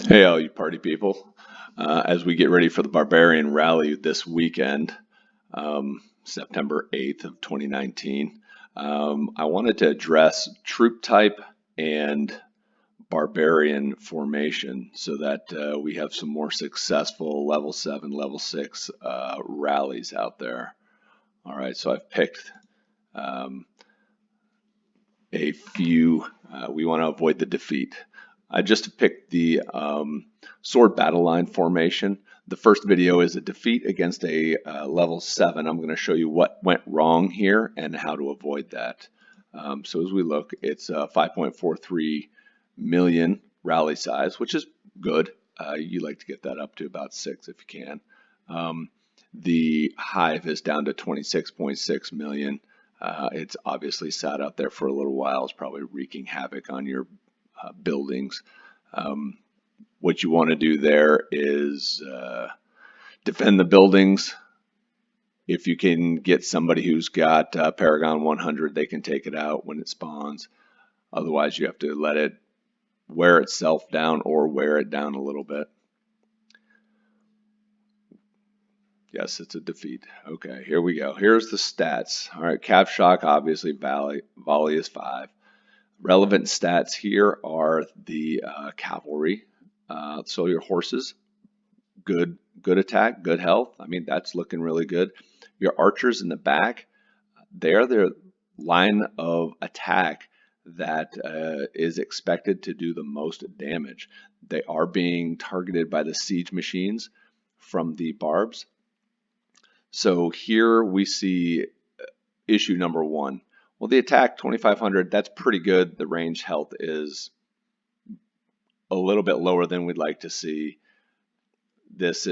Hey, all you party people. As we get ready for the Barbarian rally this weekend, September 8th of 2019, I wanted to address troop type and Barbarian formation so that we have some more successful level 7, level 6 rallies out there. All right, so I've picked um, a few. We want to avoid the defeat. I just picked the sword battle line formation. The first video is a defeat against a level 7. I'm going to show you what went wrong here and how to avoid that. So as we look, it's 5.43 million rally size, which is good. You like to get that up to about 6 if you can. The hive is down to 26.6 million. It's obviously sat out there for a little while. It's probably wreaking havoc on your buildings. What you want to do there is defend the buildings. If you can get somebody who's got Paragon 100, they can take it out when it spawns. Otherwise, you have to let it wear itself down or wear it down a little bit. Yes, it's a defeat. Okay, here we go. Here's the stats. All right, Cap Shock, obviously, Volley is 5. Relevant stats here are the cavalry. So your horses, good attack, good health. I mean, that's looking really good. Your archers in the back, they're the line of attack that is expected to do the most damage. They are being targeted by the siege machines from the barbs. So here we see issue number 1. Well, the attack 2500, that's pretty good. The range health is a little bit lower than we'd like to see. This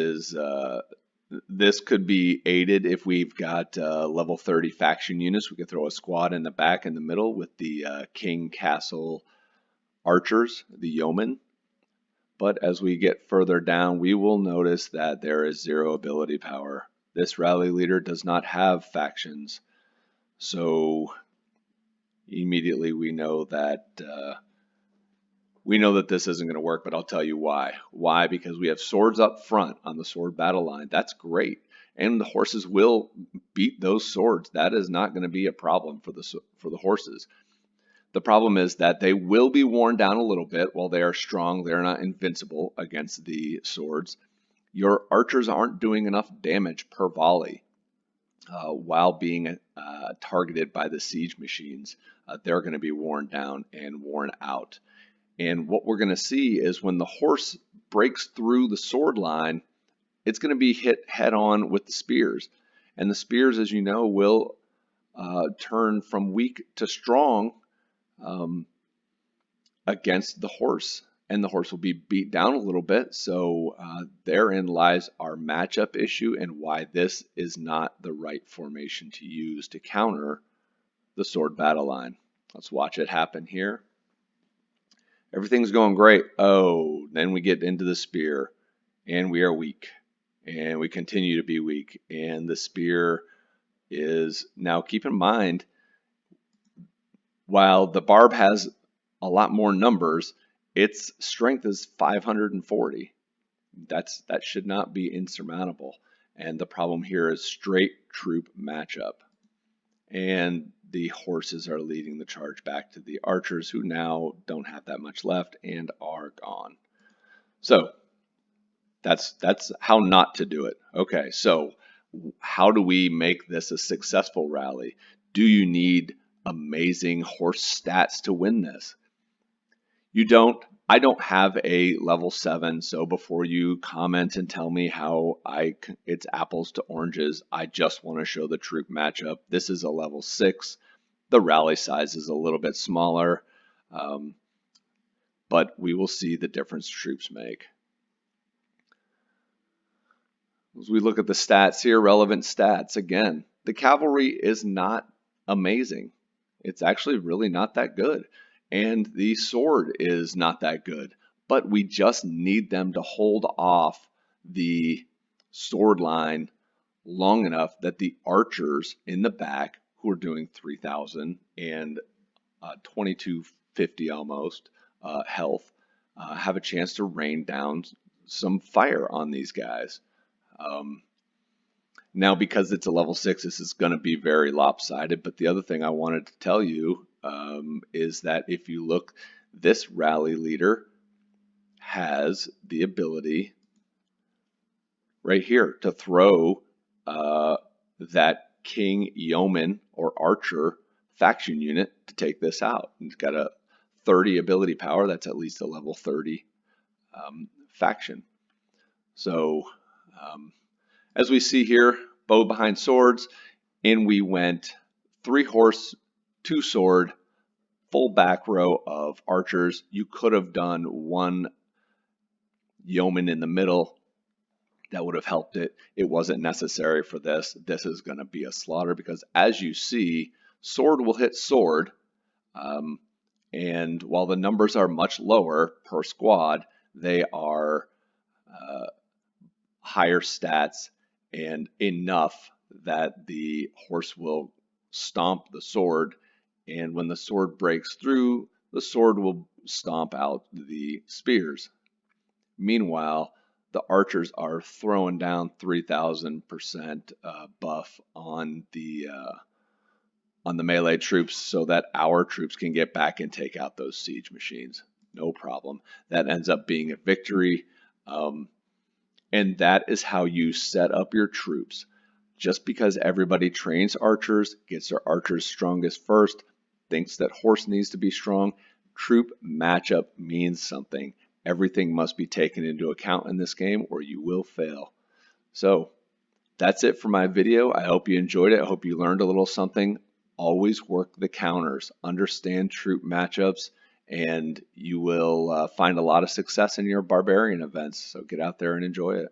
could be aided if we've got level 30 faction units. We could throw a squad in the back in the middle with the King Castle archers, the yeomen. But as we get further down, we will notice that there is 0 ability power. This rally leader does not have factions. So immediately we know that this isn't going to work, but I'll tell you why. Why? Because we have swords up front on the sword battle line. That's great. And the horses will beat those swords. That is not going to be a problem for the horses. The problem is that they will be worn down a little bit. While they are strong, they're not invincible against the swords. Your archers aren't doing enough damage per volley while being targeted by the siege machines. They're going to be worn down and worn out. And what we're going to see is when the horse breaks through the sword line, it's going to be hit head on with the spears. And the spears, as you know, will turn from weak to strong against the horse. And the horse will be beat down a little bit. So therein lies our matchup issue and why this is not the right formation to use to counter the sword battle line. Let's watch it happen here. Everything's going great. Oh, then we get into the spear and we are weak. And we continue to be weak. And the spear is, now keep in mind, while the barb has a lot more numbers, its strength is 540. That should not be insurmountable. And the problem here is straight troop matchup. And the horses are leading the charge back to the archers, who now don't have that much left and are gone. So that's how not to do it. Okay, so how do we make this a successful rally? Do you need amazing horse stats to win this? You don't. I don't have a level 7, so before you comment and tell me how it's apples to oranges, I just want to show the troop matchup. This is a level 6. The rally size is a little bit smaller, but we will see the difference troops make. As we look at the stats here, relevant stats, again, the cavalry is not amazing. It's actually really not that good. And the sword is not that good, but we just need them to hold off the sword line long enough that the archers in the back, who are doing 3,000 and 2250 almost health, have a chance to rain down some fire on these guys. Now, because it's a level 6, this is going to be very lopsided, but the other thing I wanted to tell you is that if you look, this rally leader has the ability right here to throw that king, yeoman, or archer faction unit to take this out. It's got a 30 ability power. That's at least a level 30 faction. So as we see here, bow behind swords, and we went 3 horse, 2 sword, full back row of archers. You could have done 1 yeoman in the middle. That would have helped it. It wasn't necessary for this. This is going to be a slaughter because, as you see, sword will hit sword. And while the numbers are much lower per squad, they are higher stats and enough that the horse will stomp the sword, and when the sword breaks through, the sword will stomp out the spears. Meanwhile, the archers are throwing down 3,000% buff on the melee troops so that our troops can get back and take out those siege machines. No problem. That ends up being a victory. And that is how you set up your troops. Just because everybody trains archers, gets their archers strongest first, thinks that horse needs to be strong, troop matchup means something. Everything must be taken into account in this game or you will fail. So that's it for my video. I hope you enjoyed it. I hope you learned a little something. Always work the counters, understand troop matchups, and you will find a lot of success in your barbarian events. So get out there and enjoy it.